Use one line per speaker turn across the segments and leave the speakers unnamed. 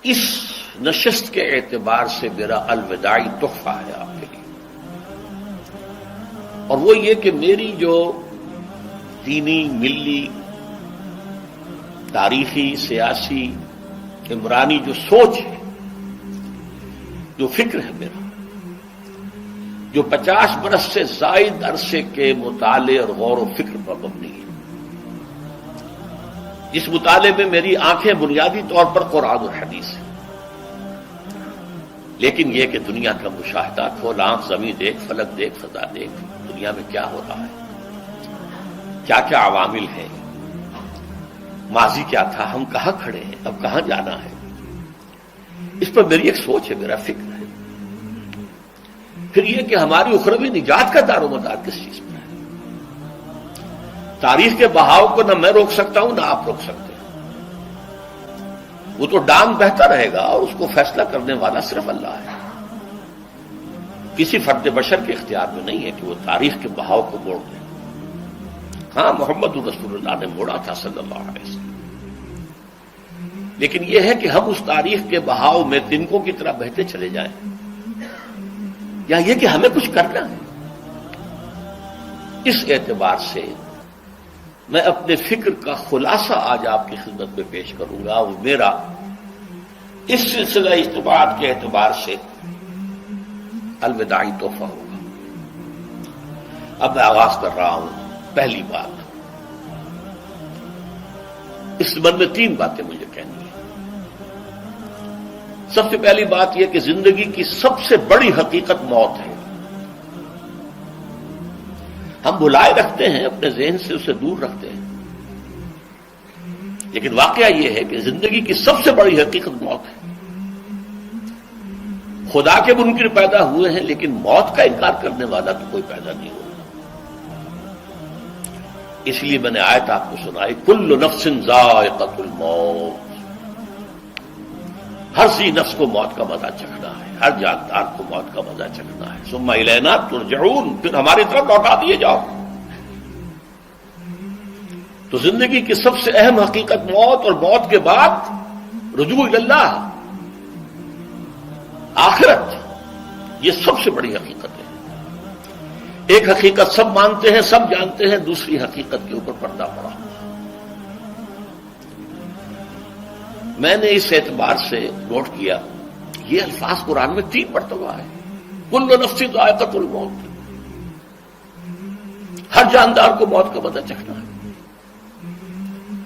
اس نشست کے اعتبار سے میرا الوداعی تحفہ ہے آپ کے لیے، اور وہ یہ کہ میری جو دینی، ملی، تاریخی، سیاسی، عمرانی جو سوچ ہے، جو فکر ہے میرا، جو 50 برس سے زائد عرصے کے مطالعے اور غور و فکر پر مبنی ہے، جس مطالعے میں میری آنکھیں بنیادی طور پر قرآن اور حدیث ہیں، لیکن یہ کہ دنیا کا مشاہدہ، کھول آنکھ، زمین دیکھ، فلک دیکھ، فضا دیکھ، دنیا میں کیا ہو رہا ہے، کیا کیا عوامل ہیں، ماضی کیا تھا، ہم کہاں کھڑے ہیں، اب کہاں جانا ہے، اس پر میری ایک سوچ ہے، میرا فکر ہے۔ پھر یہ کہ ہماری اخروی نجات کا دار و مدار کس چیز پر ہے۔ تاریخ کے بہاؤ کو نہ میں روک سکتا ہوں، نہ آپ روک سکتے ہیں، وہ تو ڈانگ بہتا رہے گا، اور اس کو فیصلہ کرنے والا صرف اللہ ہے۔ کسی فرد بشر کے اختیار میں نہیں ہے کہ وہ تاریخ کے بہاؤ کو موڑ دے۔ ہاں، محمد رسول اللہ نے موڑا تھا صلی اللہ علیہ وسلم، لیکن یہ ہے کہ ہم اس تاریخ کے بہاؤ میں تنکوں کی طرح بہتے چلے جائیں، یا یہ کہ ہمیں کچھ کرنا ہے۔ اس اعتبار سے میں اپنے فکر کا خلاصہ آج آپ کی خدمت میں پیش کروں گا، وہ میرا اس سلسلہ اجتماعات کے اعتبار سے الوداعی تحفہ ہوگا۔ اب میں آغاز کر رہا ہوں۔ پہلی بات، اس سبب میں 3 باتیں مجھے کہنی ہیں۔ سب سے پہلی بات یہ کہ زندگی کی سب سے بڑی حقیقت موت ہے۔ ہم بھلائے رکھتے ہیں، اپنے ذہن سے اسے دور رکھتے ہیں، لیکن واقعہ یہ ہے کہ زندگی کی سب سے بڑی حقیقت موت ہے۔ خدا کے منکر پیدا ہوئے ہیں، لیکن موت کا انکار کرنے والا تو کوئی پیدا نہیں ہوا۔ اس لیے میں نے آیت آپ کو سنائی، کل نفس ذائقۃ الموت، ہر ذی نفس کو موت کا مزہ چکھنا ہے، ہر جاندار کو موت کا مزہ چکھنا ہے۔ ثم الینا ترجعون، پھر ہماری طرف لوٹا دیے جاؤ۔ تو زندگی کی سب سے اہم حقیقت موت، اور موت کے بعد رجوع اللہ، آخرت، یہ سب سے بڑی حقیقت ہے۔ ایک حقیقت سب مانتے ہیں، سب جانتے ہیں، دوسری حقیقت کے اوپر پردہ پڑا۔ میں نے اس اعتبار سے نوٹ کیا، یہ الفاظ قرآن میں 3 مرتبہ ہے، کل نفس ذائقۃ الموت، ہر جاندار کو موت کا مزہ چکھنا ہے۔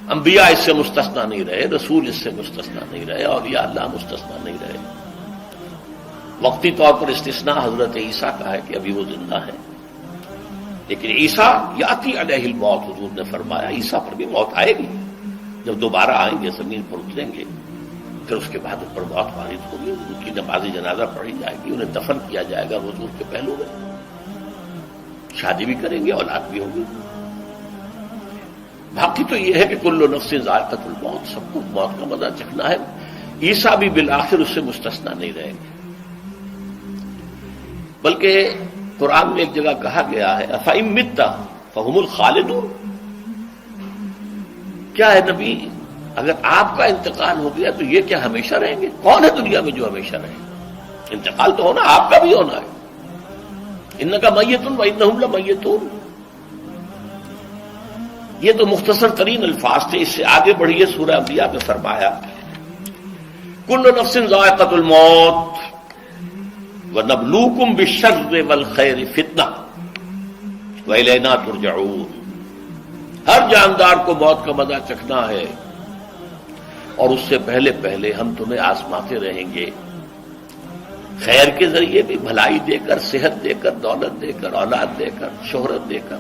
انبیاء اس سے مستثنا نہیں رہے، رسول اس سے مستثنا نہیں رہے، اولیاء اللہ مستثنا نہیں رہے۔ وقتی طور پر استثناء حضرت عیسیٰ کا ہے کہ ابھی وہ زندہ ہے، لیکن عیسیٰ یاتی علیہ الموت، حضور نے فرمایا عیسیٰ پر بھی موت آئے گی، جب دوبارہ آئیں گے، زمین پر اتریں گے، پھر اس کے بعد ان پر موت وارد ہوگی، ان کی نماز جنازہ پڑھی جائے گی، انہیں دفن کیا جائے گا حضور کے پہلو میں، شادی بھی کریں گے، اولاد بھی ہوگی۔ باقی تو یہ ہے کہ کل نفس ذائقۃ الموت، سب کو موت کا مزہ چکھنا ہے۔ عیسیٰ بھی بالآخر اس سے مستثنا نہیں رہیں گے، بلکہ قرآن میں ایک جگہ کہا گیا ہے افإن مت فهم الخالدون، کیا ہے نبی، اگر آپ کا انتقال ہو گیا تو یہ کیا ہمیشہ رہیں گے؟ کون ہے دنیا میں جو ہمیشہ رہے؟ انتقال تو ہونا، آپ کا بھی ہونا ہے۔ انک میت وانہم لمیتون، یہ تو مختصر ترین الفاظ تھے۔ اس سے آگے بڑھیے، سورہ انبیاء میں فرمایا کل نفس ذائقۃ الموت وَنَبْلُوكُمْ بِالشَّرِّ وَالْخَيْرِ فِتْنَةً وَإِلَيْنَا تُرْجَعُونَ، ہر جاندار کو موت کا مزہ چکھنا ہے، اور اس سے پہلے پہلے ہم تمہیں آزماتے رہیں گے، خیر کے ذریعے بھی، بھلائی دے کر، صحت دے کر، دولت دے کر، اولاد دے کر، شہرت دے کر،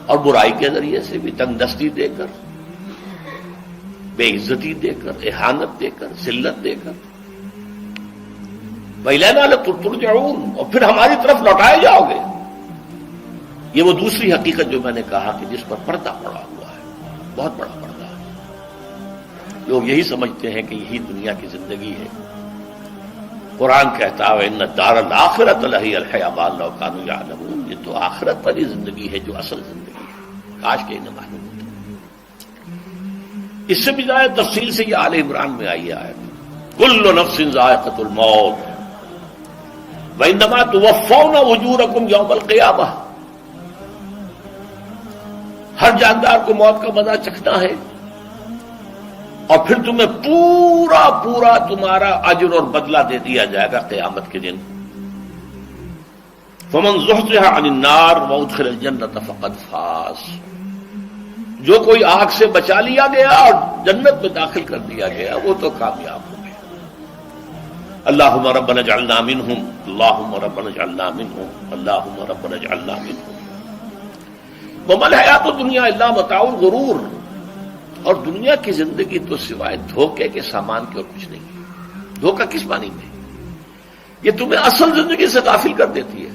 اور برائی کے ذریعے سے بھی، تنگ دستی دے کر، بے عزتی دے کر، اہانت دے کر، ذلت دے کر، وَإِلَيْنَا تُرْجَعُونَ، اور پھر ہماری طرف لوٹائے جاؤ گے۔ یہ وہ دوسری حقیقت جو میں نے کہا کہ جس پر پردہ پڑا ہوا ہے، بہت بڑا پردہ ہے۔ لوگ یہی سمجھتے ہیں کہ یہی دنیا کی زندگی ہے۔ قرآن کہتا ہے ان الدار الآخرۃ لہی الحیوان لو کانوا یعلمون، یہ تو آخرت والی زندگی ہے جو اصل زندگی ہے، کاش کہ انہیں معلوم ہوتا۔ اس سے بھی زیادہ تفصیل سے یہ آل عمران میں آئی ہے آیت۔ کل نفس ذائقۃ الموت وانما توفون اجورکم یوم القیامہ، ہر جاندار کو موت کا مزہ چکھنا ہے اور پھر تمہیں پورا پورا تمہارا اجر اور بدلہ دے دیا جائے گا قیامت کے دن۔ فمن زحزح عن النار وادخل الجنۃ فقد فاز، جو کوئی آگ سے بچا لیا گیا اور جنت میں داخل کر دیا گیا وہ تو کامیاب ہو گیا۔ اللہم ربنا اجعلنا منہم، اللہم ربنا اجعلنا منہم، اللہم ربنا اجعلنا منہم۔ وما الحیات الدنیا الا متاع الغرور، اور دنیا کی زندگی تو سوائے دھوکے کے سامان کے اور کچھ نہیں۔ دھوکہ کس معنی میں؟ یہ تمہیں اصل زندگی سے غافل کر دیتی ہے۔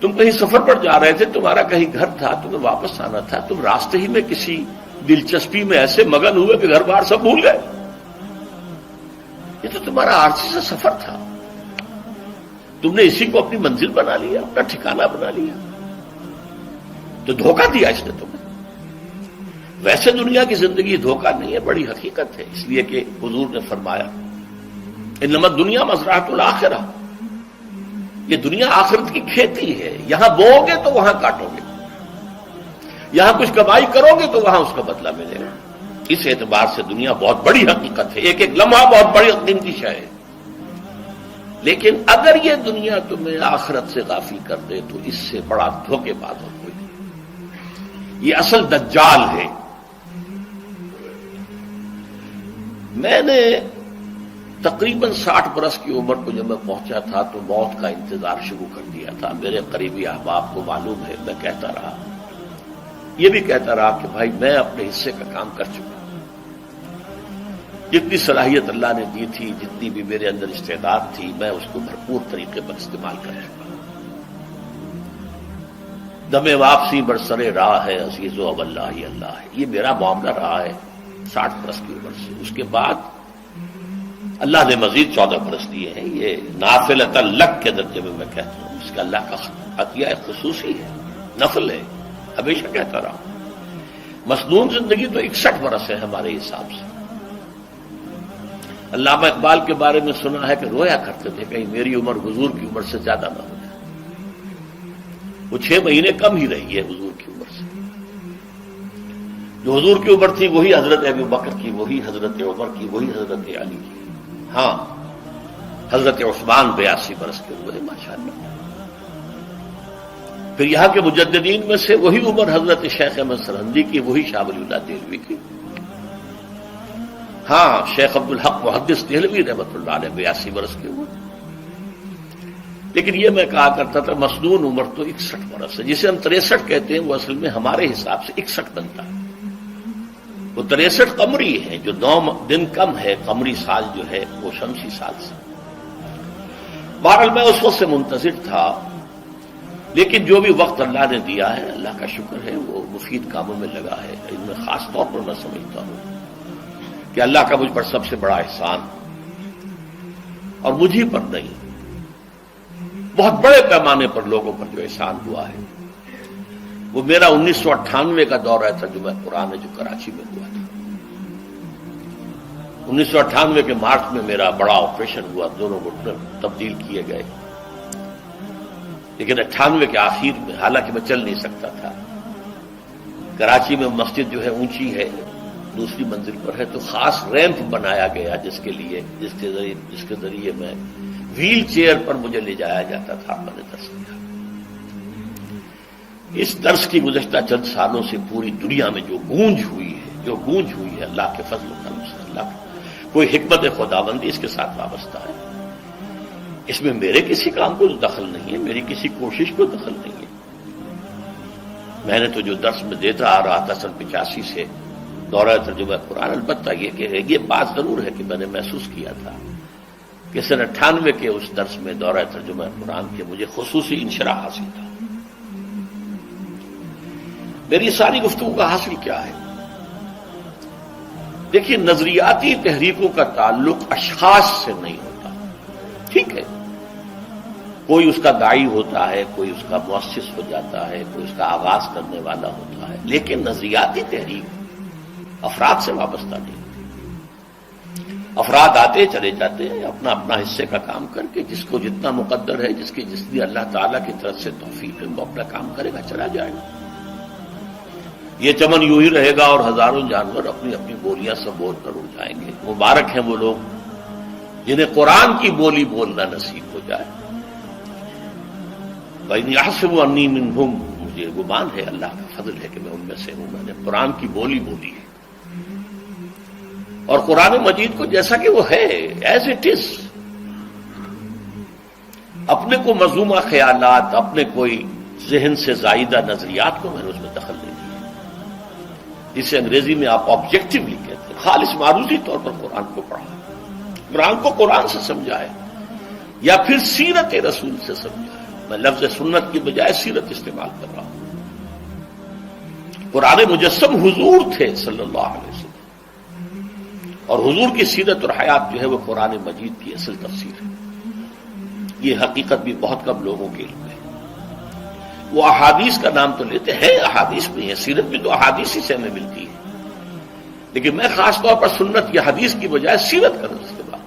تم کہیں سفر پر جا رہے تھے، تمہارا کہیں گھر تھا، تمہیں واپس آنا تھا، تم راستے ہی میں کسی دلچسپی میں ایسے مگن ہوئے کہ گھر بار سب بھول گئے۔ یہ تو تمہارا عارضی سا سفر تھا، تم نے اسی کو اپنی منزل بنا لیا، اپنا ٹھکانہ بنا لیا، تو دھوکہ دیا اس نے تمہیں۔ ویسے دنیا کی زندگی دھوکہ نہیں ہے، بڑی حقیقت ہے، اس لیے کہ حضور نے فرمایا انما الدنیا مزرعۃ الآخرہ، یہ دنیا آخرت کی کھیتی ہے، یہاں بو گے تو وہاں کاٹو گے، یہاں کچھ کمائی کرو گے تو وہاں اس کا بدلہ ملے گا۔ اس اعتبار سے دنیا بہت بڑی حقیقت ہے، ایک ایک لمحہ بہت بڑی قیمتی شے ہے، لیکن اگر یہ دنیا تمہیں آخرت سے غافل کر دے تو اس سے بڑا دھوکے باز اور کوئی نہیں۔ یہ اصل دجال ہے۔ میں نے تقریباً 60 برس کی عمر کو جب میں پہنچا تھا تو موت کا انتظار شروع کر دیا تھا۔ میرے قریبی احباب کو معلوم ہے، میں کہتا رہا، یہ بھی کہتا رہا کہ بھائی میں اپنے حصے کا کام کر چکا، جتنی صلاحیت اللہ نے دی تھی، جتنی بھی میرے اندر استعداد تھی، میں اس کو بھرپور طریقے پر استعمال کر چکا۔ دم واپسی برسر راہ ہے عزیز و اب اللہ ہی اللہ ہے، یہ میرا معاملہ رہا ہے 60 برس کی عمر سے۔ اس کے بعد اللہ نے مزید 14 برس دیے ہیں، یہ نافلۃ لک کے درجے میں کہتا ہوں، اس کا اللہ کا عطیہ خصوصی ہے، نفل ہے، ہمیشہ کہتا رہا ہوں۔ مسنون زندگی تو 61 برس ہے ہمارے حساب سے۔ علامہ اقبال کے بارے میں سنا ہے کہ رویا کرتے تھے کہیں میری عمر حضور کی عمر سے زیادہ نہ ہو جائے۔ وہ 6 مہینے کم ہی رہی ہے حضور کی عمر سے۔ جو حضور کی عمر تھی وہی حضرت ابو بکر کی، وہی حضرت عمر کی، وہی حضرت علی کی۔ ہاں، حضرت عثمان 82 برس کے ہوئے ماشاءاللہ۔ پھر یہاں کے مجددین میں سے وہی عمر حضرت شیخ احمد سرہندی کی، وہی شاہ ولی اللہ دہلوی کی۔ ہاں، شیخ عبدالحق محدث دہلوی رحمۃ اللہ علیہ 82 برس کے ہوئے۔ لیکن یہ میں کہا کرتا تھا مسنون عمر تو 61 برس ہے، جسے ہم 63 کہتے ہیں، وہ اصل میں ہمارے حساب سے 61 بنتا ہے۔ وہ 63 قمری ہے، جو 9 دن کم ہے، قمری سال جو ہے وہ شمسی سال سے۔ بہرحال میں اس وقت سے منتظر تھا، لیکن جو بھی وقت اللہ نے دیا ہے، اللہ کا شکر ہے، وہ مفید کاموں میں لگا ہے۔ ان میں خاص طور پر میں سمجھتا ہوں کہ اللہ کا مجھ پر سب سے بڑا احسان، اور مجھے پر نہیں، بہت بڑے پیمانے پر لوگوں پر جو احسان ہوا ہے، وہ میرا 1998 کا دورہ ترجمہ قرآن جو کراچی میں ہوا تھا۔ 1998 کے مارچ میں میرا بڑا آپریشن ہوا، دونوں گھٹنے تبدیل کیے گئے، لیکن 98 کے آخر میں، حالانکہ میں چل نہیں سکتا تھا، کراچی میں مسجد جو ہے اونچی ہے، دوسری منزل پر ہے، تو خاص ریمپ بنایا گیا جس کے ذریعے میں ویل چیئر پر مجھے لے جایا جاتا تھا۔ میں نے درس کیا۔ اس درس کی گزشتہ چند سالوں سے پوری دنیا میں جو گونج ہوئی ہے اللہ کے فضل و کرم سے، اللہ کوئی حکمت خداوندی اس کے ساتھ وابستہ ہے۔ اس میں میرے کسی کام کو دخل نہیں ہے، میری کسی کوشش کو دخل نہیں ہے۔ میں نے تو جو درس میں دیتا آ رہا تھا سن 85 سے دورہ ترجمہ قرآن، البتہ یہ بات ضرور ہے کہ میں نے محسوس کیا تھا کہ سن 98 کے اس درس میں دورہ ترجمہ قرآن کے مجھے خصوصی انشراح حاصل تھا۔ میری ساری گفتگو کا حاصل کیا ہے؟ دیکھیے، نظریاتی تحریکوں کا تعلق اشخاص سے نہیں ہوتا، ٹھیک ہے، کوئی اس کا داعی ہوتا ہے، کوئی اس کا مؤسس ہو جاتا ہے، کوئی اس کا آغاز کرنے والا ہوتا ہے، لیکن نظریاتی تحریک افراد سے وابستہ نہیں۔ افراد آتے چلے جاتے ہیں اپنا اپنا حصے کا کام کر کے، جس کو جتنا مقدر ہے، جس کی جتنی اللہ تعالیٰ کی طرف سے توفیق ہے، وہ اپنا کام کرے گا، چلا جائے گا۔ یہ چمن یوں ہی رہے گا اور ہزاروں جانور اپنی اپنی بولیاں سب بول کر اڑ جائیں گے۔ مبارک ہیں وہ لوگ جنہیں قرآن کی بولی بولنا نصیب ہو جائے۔ وَإِنْ يَحْسَبُ أَنِّي مِنْهُمْ، مجھے گمان ہے، اللہ کا فضل ہے کہ میں ان میں سے ہوں، میں نے قرآن کی بولی بولی ہے۔ اور قرآن مجید کو جیسا کہ وہ ہے، ایز اٹ از، اپنے کو مذمومہ خیالات، اپنے کوئی ذہن سے زائدہ نظریات کو میں نے اس میں دخل نہیں دیا، جسے انگریزی میں آپ آبجیکٹیولی کہتے ہیں۔ خالص معروضی طور پر قرآن کو پڑھا، قرآن کو قرآن سے سمجھائے، یا پھر سیرت رسول سے سمجھائے۔ میں لفظ سنت کی بجائے سیرت استعمال کر رہا ہوں۔ قرآن مجسم حضور تھے صلی اللہ علیہ وسلم، اور حضور کی سیرت اور حیات جو ہے وہ قرآن مجید کی اصل تفسیر ہے۔ یہ حقیقت بھی بہت کم لوگوں کے علم ہے۔ وہ احادیث کا نام تو لیتے ہیں، احادیث بھی ہے، سیرت بھی تو احادیث ہی سے ہمیں ملتی ہے، لیکن میں خاص طور پر سنت یا حدیث کی بجائے سیرت کروں اس کے بعد۔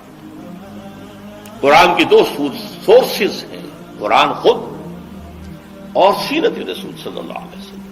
قرآن کی دو سورسز ہیں، قرآن خود اور سیرت رسول صلی اللہ علیہ وسلم۔